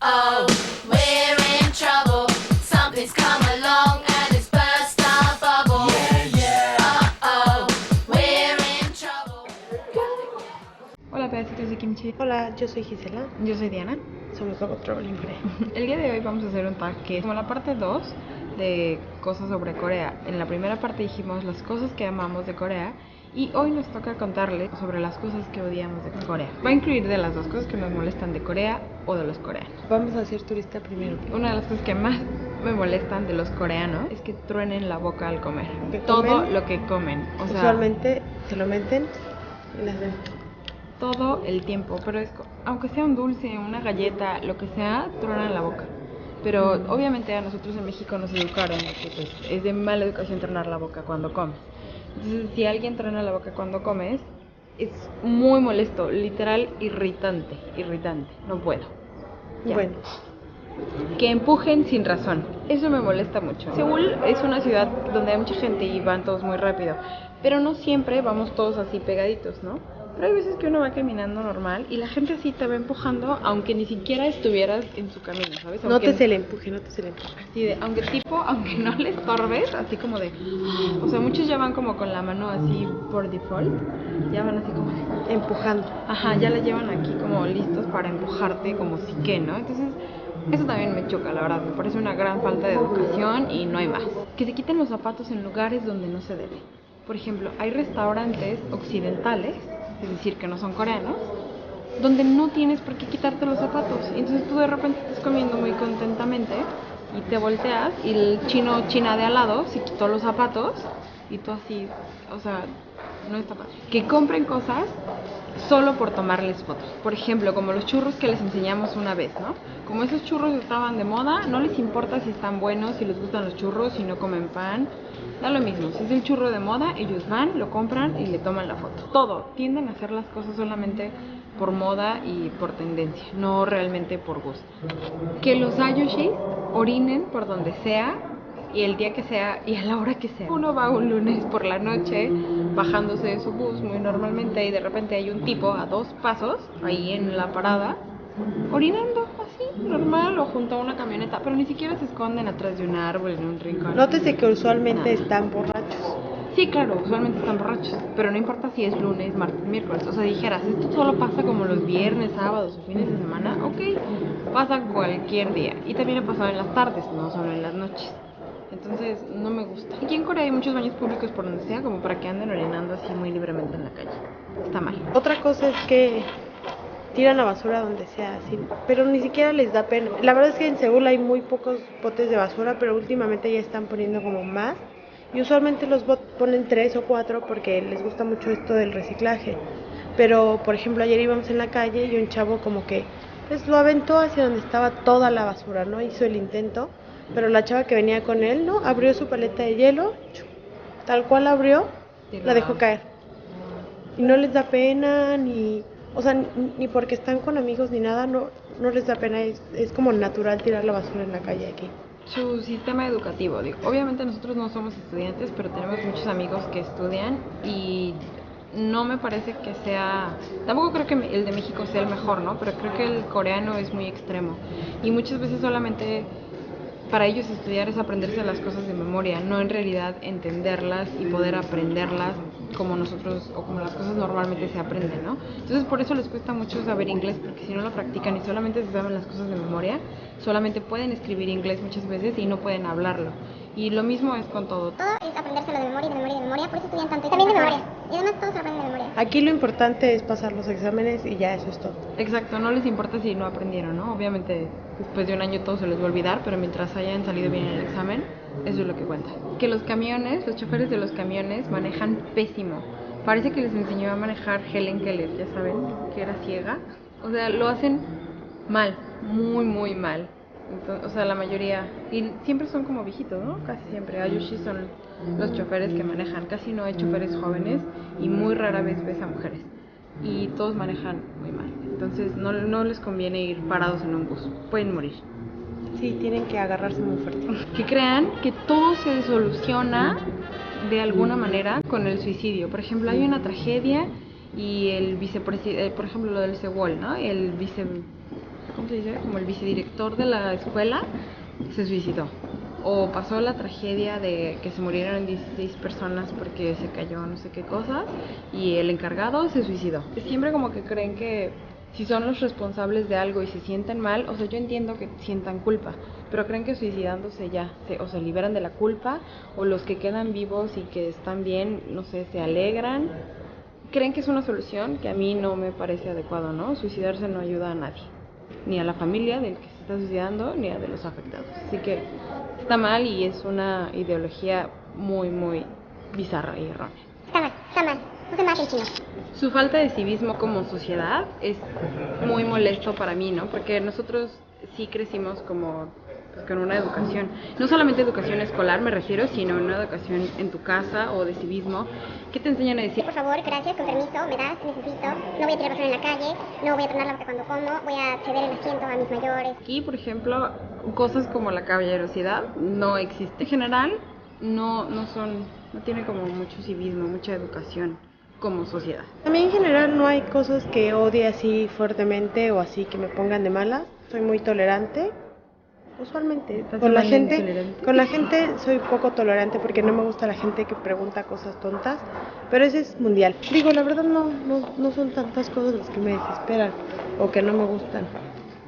Uh-oh, we're in trouble. Something's come along and it's burst our bubble. Uh-oh, we're in trouble. Hola pedacitos de kimchi. Hola, yo soy Gisela. Yo soy Diana. Somos Logo Traveling. El día de hoy vamos a hacer un tag que es como la parte 2 de cosas sobre Corea. En la primera parte dijimos las cosas que amamos de Corea y hoy nos toca contarles sobre las cosas que odiamos de Corea. Va a incluir de las dos cosas que nos molestan de Corea o de los coreanos. Vamos a hacer turista primero. Una de las cosas que más me molestan de los coreanos es que truenen la boca al comer. ¿Que Todo comen? lo que comen. O sea, Usualmente se lo meten y las ven. todo el tiempo, pero aunque sea un dulce, una galleta, lo que sea, truenan la boca. Pero obviamente a nosotros en México nos educaron que pues, es de mala educación tronar la boca cuando comes. Entonces, si alguien truena la boca cuando comes, es muy molesto, literal irritante, no puedo. Ya. Bueno, Que empujen sin razón, eso me molesta mucho. Seúl es una ciudad donde hay mucha gente y van todos muy rápido, pero no siempre vamos todos así pegaditos, ¿no? Pero hay veces que uno va caminando normal y la gente así te va empujando, aunque ni siquiera estuvieras en su camino, ¿sabes? Aunque no te se le empuje. así de, aunque no le estorbes, así como de, o sea, muchos ya van como con la mano así por default, ya van así como de, Empujando. ajá, ya la llevan aquí como listos para empujarte como si que, ¿no? Entonces, eso también me choca, la verdad, me parece una gran falta de educación y no hay más. Que se quiten los zapatos en lugares donde no se debe. Por ejemplo, hay restaurantes occidentales, es decir, que no son coreanos, donde no tienes por qué quitarte los zapatos. Entonces tú de repente estás comiendo muy contentamente y te volteas y el china de al lado se quitó los zapatos y tú así, o sea, no está padre. Que compren cosas solo por tomarles fotos. Por ejemplo, como los churros que les enseñamos una vez, ¿no? Como esos churros estaban de moda, no les importa si están buenos, si les gustan los churros, si no comen pan. Da lo mismo, si es el churro de moda, ellos van, lo compran y le toman la foto. Todo, tienden a hacer las cosas solamente por moda y por tendencia, no realmente por gusto. Que los ayoshis orinen por donde sea y el día que sea y a la hora que sea. Uno va un lunes por la noche bajándose de su bus muy normalmente y de repente hay un tipo a 2 pasos ahí en la parada orinando así, normal o junto a una camioneta, pero ni siquiera se esconden atrás de un árbol en un rincón. Nótese que usualmente Nada. están borrachos. Sí, claro, usualmente están borrachos, pero no importa si es lunes, martes, miércoles. O sea, dijeras, esto solo pasa como los viernes, sábados o fines de semana. Ok, pasa cualquier día. Y también ha pasado en las tardes, no solo en las noches. Entonces, no me gusta. Aquí en Corea hay muchos baños públicos por donde sea, como para que anden orinando así muy libremente en la calle. Está mal. Otra cosa es que tiran la basura donde sea, así, pero ni siquiera les da pena. La verdad es que en Seúl hay muy pocos botes de basura, pero últimamente ya están poniendo como más. Y usualmente los ponen 3 o 4 porque les gusta mucho esto del reciclaje. Pero, por ejemplo, ayer íbamos en la calle y un chavo como que pues lo aventó hacia donde estaba toda la basura, ¿no? Hizo el intento, pero la chava que venía con él, ¿no? Abrió su paleta de hielo, tal cual la abrió, la dejó caer. Y no les da pena, o sea, ni porque están con amigos ni nada, no les da pena, es como natural tirar la basura en la calle aquí. Su sistema educativo, digo, obviamente nosotros no somos estudiantes, pero tenemos muchos amigos que estudian y no me parece que sea, tampoco creo que el de México sea el mejor, ¿no? Pero creo que el coreano es muy extremo y muchas veces solamente para ellos estudiar es aprenderse las cosas de memoria, no en realidad entenderlas y poder aprenderlas como nosotros o como las cosas normalmente se aprenden, ¿no? Entonces por eso les cuesta mucho saber inglés, porque si no lo practican y solamente se saben las cosas de memoria, solamente pueden escribir inglés muchas veces y no pueden hablarlo. Y lo mismo es con todo. Todo es aprendérselo de memoria, por eso estudian tanto. También de memoria. Y además todos lo aprenden de memoria. Aquí lo importante es pasar los exámenes y ya eso es todo. Exacto, no les importa si no aprendieron, ¿no? Obviamente después de un año todo se les va a olvidar, pero mientras hayan salido bien en el examen, eso es lo que cuenta. Que los choferes de los camiones manejan pésimo. Parece que les enseñó a manejar Helen Keller, ya saben, que era ciega. O sea, lo hacen mal, muy, muy mal. Entonces, o sea, la mayoría, y siempre son como viejitos, ¿no? Casi siempre. Ayushi son los choferes que manejan, casi no hay choferes jóvenes y muy rara vez ves a mujeres. Y todos manejan muy mal. Entonces no les conviene ir parados en un bus, pueden morir. Sí, tienen que agarrarse muy fuerte. Que crean que todo se soluciona de alguna manera con el suicidio. Por ejemplo, hay una tragedia y el vicepresidente, por ejemplo lo del Sewol, ¿no? El ¿cómo se dice? Como el vicedirector de la escuela se suicidó. O pasó la tragedia de que se murieron 16 personas porque se cayó no sé qué cosas y el encargado se suicidó. Siempre como que creen que si son los responsables de algo y se sienten mal, o sea, yo entiendo que sientan culpa, pero creen que suicidándose ya o se liberan de la culpa, o los que quedan vivos y que están bien, no sé, se alegran. Creen que es una solución que a mí no me parece adecuado, ¿no? Suicidarse no ayuda a nadie, ni a la familia del que se está suicidando, ni a de los afectados. Así que está mal y es una ideología muy, muy bizarra y errónea. Está mal, está mal. No se maten, chinos. Su falta de civismo como sociedad es muy molesto para mí, ¿no? Porque nosotros sí crecimos como pues, con una educación, no solamente educación escolar me refiero, sino una educación en tu casa o de civismo, que te enseñan a decir, Por favor, gracias, con permiso, me das, necesito. No voy a tirar basura en la calle, no voy a tronar la boca cuando como, voy a ceder el asiento a mis mayores. aquí, por ejemplo, cosas como la caballerosidad no existe. En general, no tiene como mucho civismo, mucha educación como sociedad. A mí en general no hay cosas que odie así fuertemente o así que me pongan de mala. Soy muy tolerante. Usualmente con la gente soy poco tolerante porque no me gusta la gente que pregunta cosas tontas, pero ese es mundial. Digo, la verdad no son tantas cosas las que me desesperan o que no me gustan.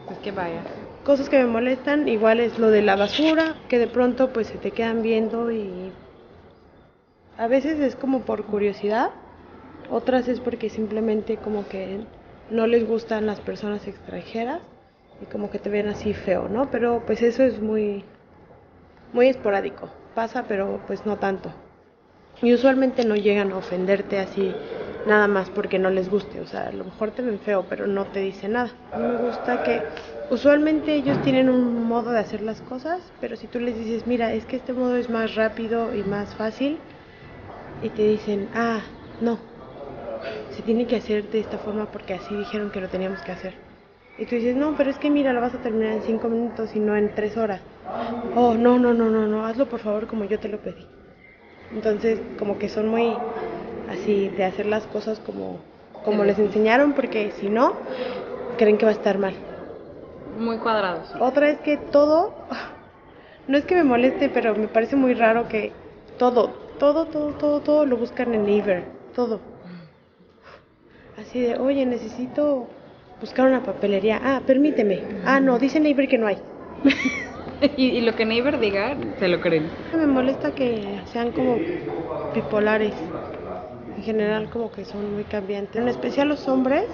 Pues que vaya. Cosas que me molestan, igual es lo de la basura, que de pronto pues se te quedan viendo y a veces es como por curiosidad, otras es porque simplemente como que no les gustan las personas extranjeras y como que te ven así feo, ¿no? Pero pues eso es muy esporádico, pasa pero pues no tanto. Y usualmente no llegan a ofenderte así nada más porque no les guste, o sea, a lo mejor te ven feo pero no te dicen nada. A mí me gusta que usualmente ellos tienen un modo de hacer las cosas, pero si tú les dices, mira, es que este modo es más rápido y más fácil, y te dicen, no, se tiene que hacer de esta forma porque así dijeron que lo teníamos que hacer. Y tú dices, no, pero es que mira, lo vas a terminar en 5 minutos y no en 3 horas. Oh, no, hazlo por favor como yo te lo pedí. Entonces, como que son muy así de hacer las cosas como les enseñaron, porque si no, creen que va a estar mal. Muy cuadrados. Otra es que todo, no es que me moleste, pero me parece muy raro que todo lo buscan en Naver, todo. Así de, oye, necesito buscar una papelería. Permíteme. No, dice Naver que no hay. y lo que Neighbor diga, se lo creen. Me molesta que sean como bipolares. En general como que son muy cambiantes. En especial los hombres,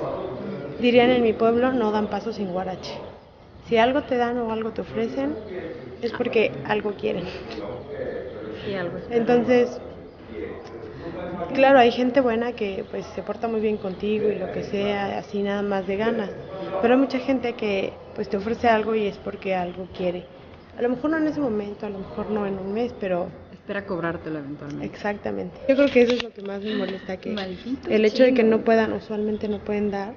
dirían en mi pueblo, no dan paso sin guarache. Si algo te dan o algo te ofrecen, es porque algo quieren. Y algo. Entonces, claro, hay gente buena que pues se porta muy bien contigo y lo que sea, así nada más de ganas. Pero hay mucha gente que pues te ofrece algo y es porque algo quiere. A lo mejor no en ese momento, a lo mejor no en un mes, pero espera cobrártelo eventualmente. Exactamente. Yo creo que eso es lo que más me molesta, que Maldito el hecho de que chino. no puedan, usualmente no pueden dar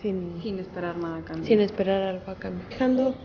Sin esperar nada a cambio. sin esperar algo a cambio. Dejando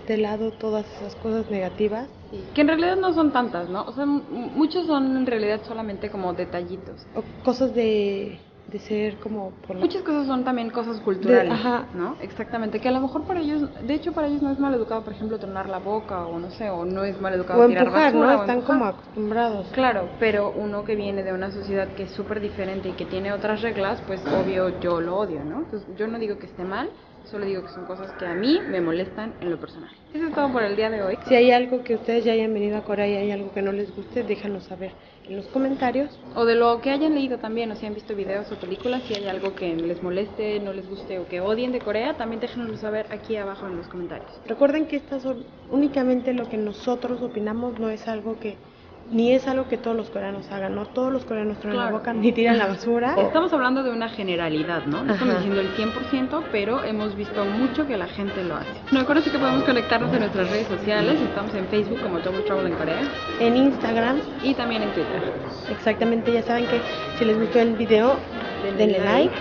de lado todas esas cosas negativas. Sí, que en realidad no son tantas, ¿no? O sea, muchos son en realidad solamente como detallitos. O cosas de ser como por la... Muchas cosas son también cosas culturales, ajá. ¿no? Exactamente, que a lo mejor para ellos, de hecho para ellos no es mal educado, por ejemplo, tronar la boca o no sé, o no es mal educado O tirar empujar, basura, ¿no? o Están empujar. como acostumbrados. Claro, pero uno que viene de una sociedad que es súper diferente y que tiene otras reglas, pues obvio yo lo odio, ¿no? Entonces yo no digo que esté mal, solo digo que son cosas que a mí me molestan en lo personal. Eso es todo por el día de hoy. Si hay algo que ustedes ya hayan venido a Corea y hay algo que no les guste, déjanos saber en los comentarios. O de lo que hayan leído también, o si han visto videos o películas, si hay algo que les moleste, no les guste o que odien de Corea, también déjenoslo saber aquí abajo en los comentarios. Recuerden que estas son únicamente lo que nosotros opinamos, no es algo que, ni es algo que todos los coreanos hagan, no todos los coreanos tronan la Claro. boca ni tiran la basura. Estamos hablando de una generalidad, ¿no? No estamos Ajá. diciendo el 100%, pero hemos visto mucho que la gente lo hace. No, acuérdense que podemos conectarnos en nuestras redes sociales, estamos en Facebook como Double Trouble en Corea En Instagram, y también en Twitter. exactamente, ya saben que si les gustó el video, denle like.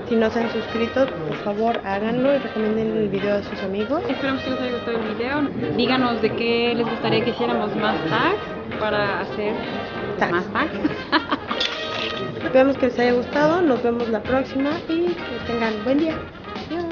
Si no se han suscrito, por favor háganlo y recomienden el video a sus amigos. Esperamos que les haya gustado el video. Díganos de qué les gustaría que hiciéramos más tags para hacer Tags. más tags. Esperamos que les haya gustado, nos vemos la próxima y que tengan buen día. Adiós.